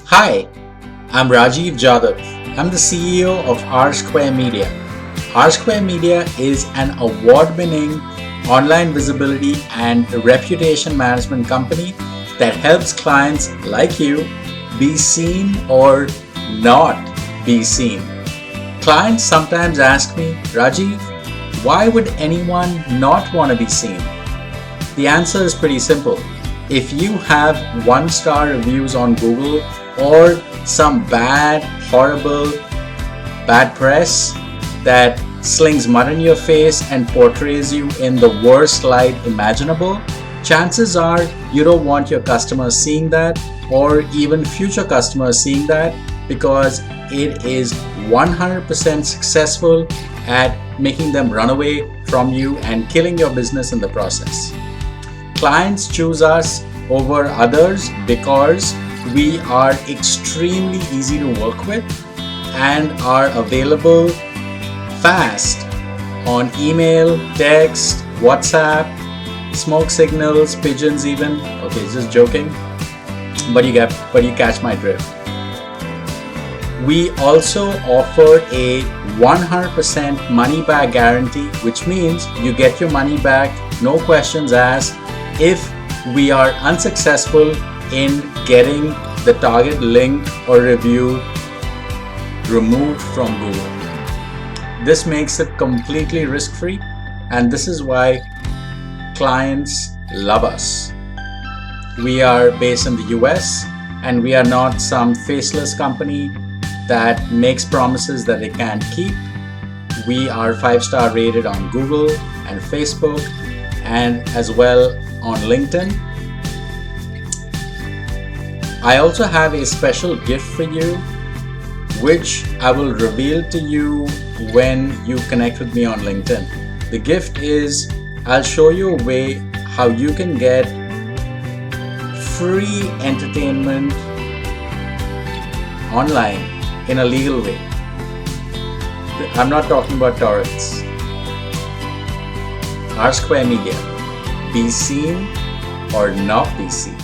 Hi, I'm Rajiv Jadhav. I'm the CEO of Rsquare Media. Rsquare Media is an award-winning online visibility and reputation management company that helps clients like you be seen or not be seen. Clients sometimes ask me, Rajiv, why would anyone not want to be seen? The answer is pretty simple. If you have 1-star reviews on Google or some horrible, bad press that slings mud in your face and portrays you in the worst light imaginable, chances are you don't want your customers seeing that or even future customers seeing that, because it is 100% successful at making them run away from you and killing your business in the process. Clients choose us over others because we are extremely easy to work with and are available fast on email, text, WhatsApp, smoke signals, pigeons even. Okay, just joking, but you catch my drift. We also offer a 100% money back guarantee, which means you get your money back, no questions asked, if we are unsuccessful in getting the target link or review removed from Google. This makes it completely risk-free, and this is why clients love us. We are based in the US, and we are not some faceless company that makes promises that they can't keep. We are 5-star rated on Google and Facebook, and as well on LinkedIn. I also have a special gift for you, which I will reveal to you when you connect with me on LinkedIn. The gift is, I'll show you a way how you can get free entertainment online in a legal way. I'm not talking about torrents. Rsquare Media. Be seen or not be seen.